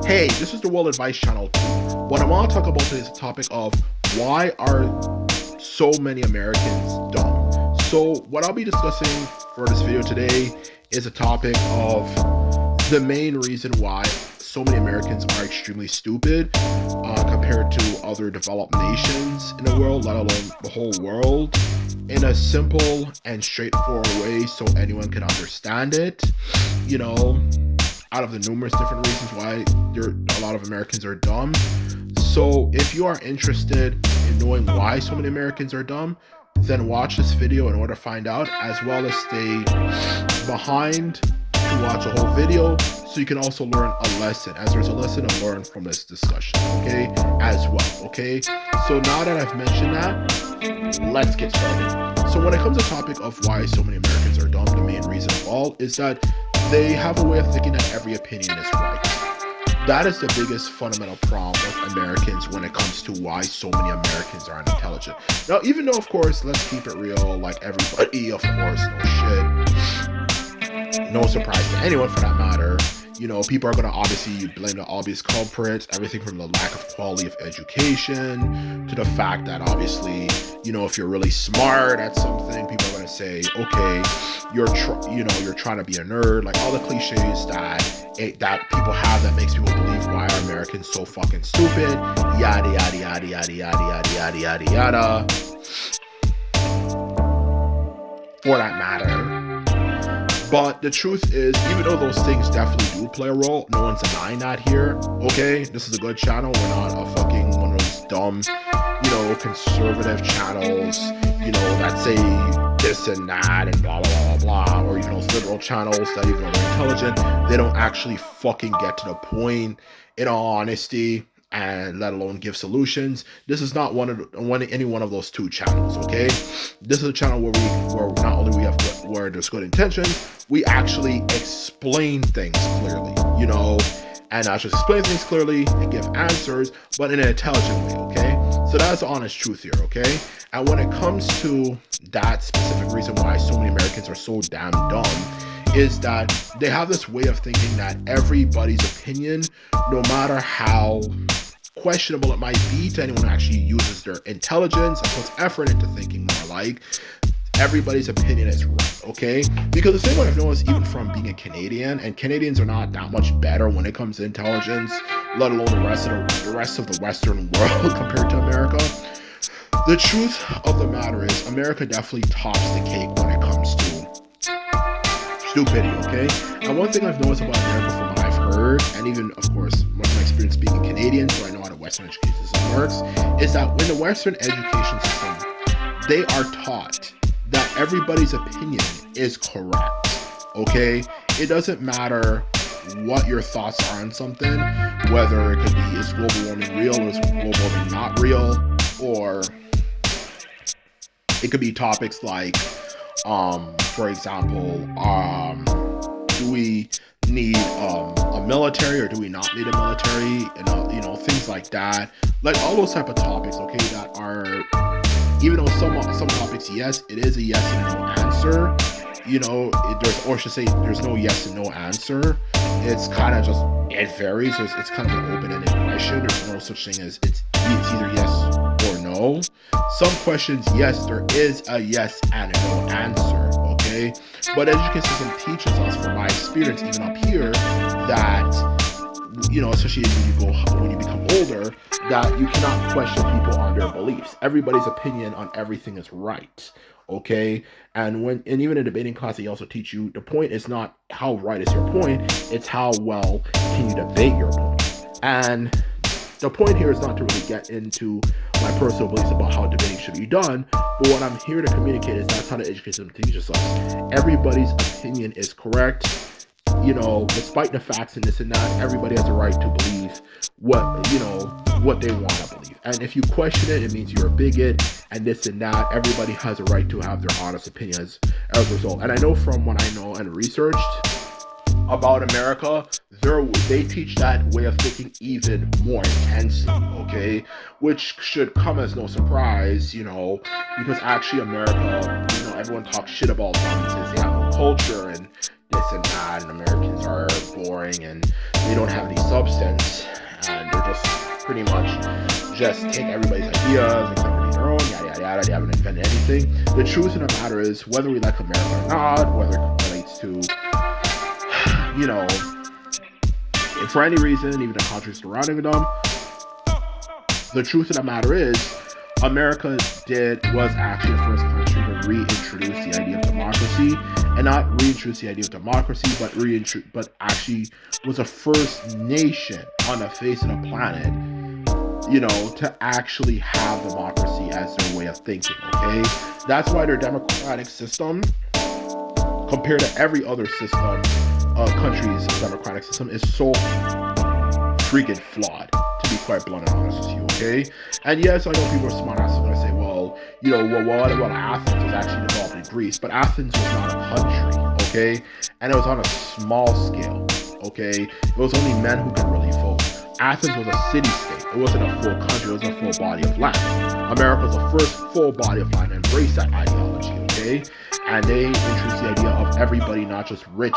Hey, this is the World Advice Channel. What I want to talk about today is the topic of why are so many Americans dumb. So what I'll be discussing for this video today is a topic of the main reason why so many Americans are extremely stupid compared to other developed nations in the world, let alone the whole world, in a simple and straightforward way so anyone can understand it. You know, out of the numerous different reasons why a lot of Americans are dumb. So if you are interested in knowing why so many Americans are dumb, then watch this video in order to find out, as well as stay behind to watch the whole video so you can also learn a lesson, as there's a lesson to learn from this discussion, okay, as well, okay? So now that I've mentioned that, let's get started. So when it comes to the topic of why so many Americans are dumb, the main reason of all is that they have a way of thinking that every opinion is right. That is the biggest fundamental problem with Americans when it comes to why so many Americans are unintelligent. Now, even though, of course, let's keep it real, like everybody, of course, no shit, no surprise to anyone for that matter, you know, people are going to obviously blame the obvious culprits, everything from the lack of quality of education to the fact that obviously, you know, if you're really smart at something, people are going to say, okay, you're trying to be a nerd, like all the cliches that people have that makes people believe why are Americans so fucking stupid, yada yada yada yada yada yada yada yada, for that matter. But the truth is, even though those things definitely do play a role, no one's denying that here, okay? This is a good channel. We're not a fucking one of those dumb, you know, conservative channels, you know, that say this and that and blah, blah, blah, blah, or even those liberal channels that even though they're intelligent, they don't actually fucking get to the point, in all honesty, and let alone give solutions. This is not any one of those two channels, okay? This is a channel where not only where there's good intentions, we actually explain things clearly, you know, and not just explain things clearly and give answers, but in an intelligent way, okay? So that's the honest truth here, okay? And when it comes to that specific reason why so many Americans are so damn dumb, is that they have this way of thinking that everybody's opinion, no matter how questionable it might be to anyone who actually uses their intelligence and puts effort into thinking more, like, everybody's opinion is right, okay? Because the thing what I've noticed, even from being a Canadian, and Canadians are not that much better when it comes to intelligence, let alone the rest of the Western world compared to America. The truth of the matter is, America definitely tops the cake when it comes to stupidity, okay? And one thing I've noticed about America from what I've heard, and even, of course, my experience being a Canadian, so I know how the Western education system works, is that in the Western education system, they are taught that everybody's opinion is correct, okay? It doesn't matter what your thoughts are on something, whether it could be, is global warming real or is global warming not real, or it could be topics like, for example, do we need a military or do we not need a military, and you know, things like that, like all those type of topics, okay, that are, even though some topics, yes, it is a yes and no answer, you know, there's no yes and no answer. It's kind of just, it varies. It's kind of an open-ended question. There's no such thing as it's either yes or no. Some questions, yes, there is a yes and a no answer, okay? But education system teaches us, from my experience, even up here, that, you know, especially when you become older, that you cannot question people on their beliefs. Everybody's opinion on everything is right, okay? And even in debating class, they also teach you the point is not how right is your point, it's how well can you debate your point. And the point here is not to really get into my personal beliefs about how debating should be done, but what I'm here to communicate is that's how the education system teaches us. Everybody's opinion is correct. You know, despite the facts and this and that, everybody has a right to believe what they want to believe. And if you question it, it means you're a bigot and this and that. Everybody has a right to have their honest opinions as a result. And I know from what I know and researched about America, they teach that way of thinking even more intensely, okay? Which should come as no surprise, you know, because actually America, you know, everyone talks shit about them and says they have no culture and this and that, and Americans are boring and they don't have any substance, and they're just pretty much just take everybody's ideas and claim to be their own, yada yada yada. They haven't invented anything. The truth of the matter is, whether we like America or not, whether it relates to, you know, for any reason, even the countries surrounding them, the truth of the matter is, America was actually the first country to reintroduce the idea of democracy, and not reintroduce the idea of democracy, but actually was the first nation on the face of the planet, you know, to actually have democracy as their way of thinking. Okay, that's why their democratic system, compared to every other system, country's democratic system, is so freaking flawed, to be quite blunt and honest with you, okay? And yes, I know people are smart asses going to say, well, you know, what about Athens was actually developed in Greece, but Athens was not a country, okay? And it was on a small scale, okay? It was only men who could really vote. Athens was a city-state. It wasn't a full country. It wasn't a full body of land. America was the first full body of land to embrace that ideology, okay? And they introduced the idea of everybody, not just rich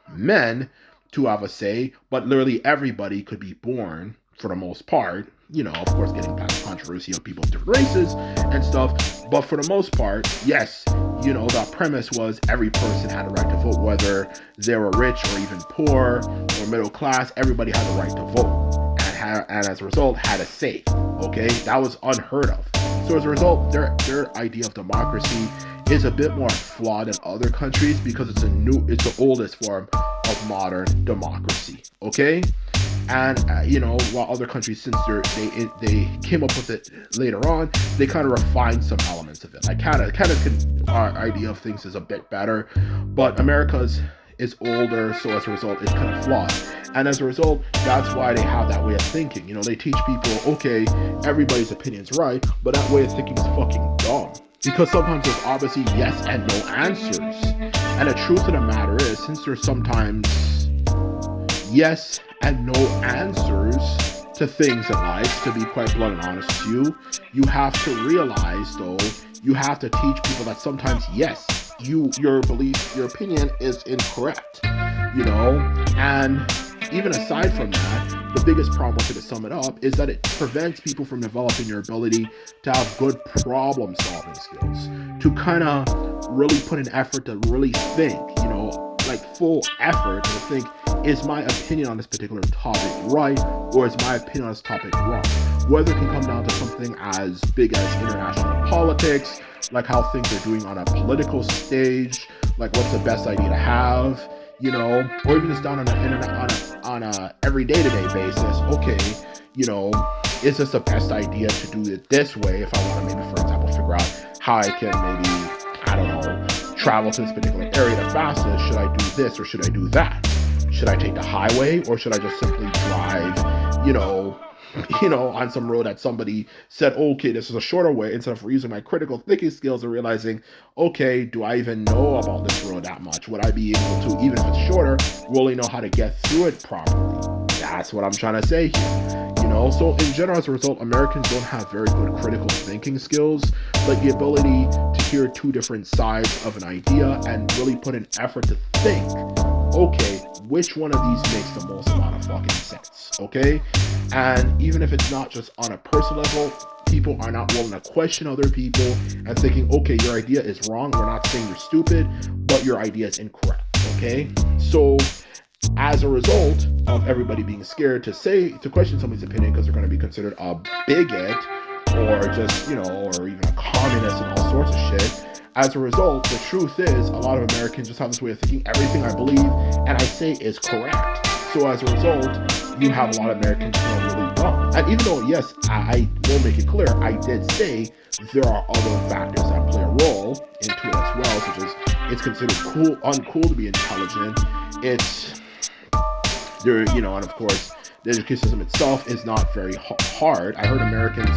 men, to have a say, but literally everybody could be born, for the most part, you know, of course, getting past controversy of people of different races and stuff, but for the most part, yes, you know, the premise was every person had a right to vote, whether they were rich or even poor or middle class, everybody had the right to vote, and as a result, had a say, okay? That was unheard of. So as a result, their idea of democracy is a bit more flawed than other countries because it's the oldest form of modern democracy, okay? And you know, while other countries, since they came up with it later on, they kind of refined some elements of it. Like Canada's idea of things is a bit better, but America's is older, so as a result, it's kind of flawed. And as a result, that's why they have that way of thinking. You know, they teach people, okay, everybody's opinion's right, but that way of thinking is fucking dumb. Because sometimes there's obviously yes and no answers. And the truth of the matter is, since there's sometimes yes and no answers to things in life, to be quite blunt and honest with you, you have to realize, though, you have to teach people that sometimes, yes, your belief, your opinion is incorrect, you know? And even aside from that, the biggest problem with it, to sum it up, is that it prevents people from developing your ability to have good problem solving skills, to kind of really put an effort to really think, you know, like full effort to think, is my opinion on this particular topic right, or is my opinion on this topic wrong? Whether it can come down to something as big as international politics, like how things are doing on a political stage, like what's the best idea to have, you know, or even just down on a every day-to-day basis. Okay, you know, is this the best idea to do it this way if I want to maybe, for example, figure out how I can maybe, I don't know, travel to this particular area the fastest? Should I do this or should I do that? Should I take the highway or should I just simply drive, you know, on some road that somebody said, okay, this is a shorter way, instead of using my critical thinking skills and realizing, okay, do I even know about this road that much? Would I be able to, even if it's shorter, really know how to get through it properly? That's what I'm trying to say here. You know, so in general, as a result, Americans don't have very good critical thinking skills, like the ability to hear two different sides of an idea and really put an effort to think, okay, which one of these makes the most amount of fucking sense, okay? And even if it's not just on a personal level, people are not willing to question other people and thinking, okay, your idea is wrong. We're not saying you're stupid, but your idea is incorrect, okay? So as a result of everybody being scared to question somebody's opinion because they're going to be considered a bigot or just, you know, or even a communist and all sorts of shit, as a result, the truth is a lot of Americans just have this way of thinking everything I believe and I say is correct. So as a result, you have a lot of Americans who are really wrong. And even though, yes, I will make it clear, I did say there are other factors that play a role into it as well, such as it's considered uncool to be intelligent. It's there, you know, and of course, the education system itself is not very hard. I heard Americans'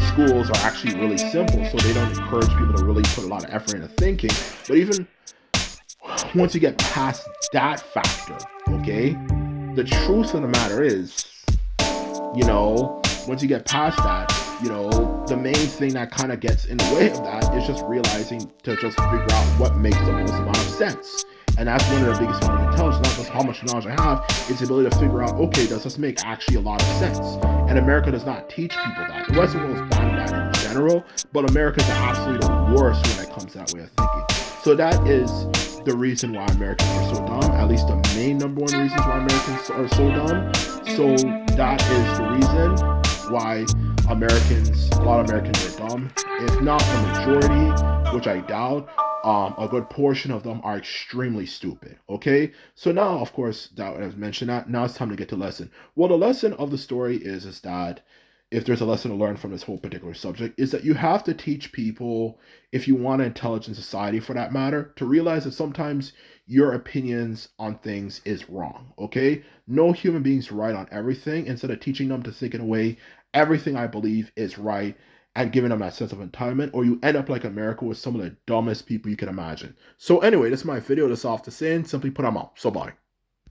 schools are actually really simple, so they don't encourage people to really put a lot of effort into thinking. But even once you get past that factor, okay, the truth of the matter is, you know, once you get past that, you know, the main thing that kind of gets in the way of that is just realizing to just figure out what makes the most amount of sense. And that's one of the biggest forms of intelligence, not just how much knowledge I have, it's the ability to figure out, okay, does this make actually a lot of sense? And America does not teach people that. The Western world is bad at that in general, but America is absolutely the worst when it comes to that way of thinking. So that is the reason why Americans are so dumb, at least the main number one reasons why Americans are so dumb. So that is the reason why a lot of Americans are dumb. If not the majority, which I doubt, a good portion of them are extremely stupid. Okay, so now, of course, that I've mentioned that. Now it's time to get to lesson. Well, the lesson of the story is that if there's a lesson to learn from this whole particular subject, is that you have to teach people, if you want an intelligent society for that matter, to realize that sometimes your opinions on things is wrong. Okay, no human being's right on everything. Instead of teaching them to think in a way, everything I believe is right, and giving them that sense of entitlement, or you end up like America with some of the dumbest people you can imagine. So anyway, this is my video. That's all I have to say. Simply put, I'm out. So bye.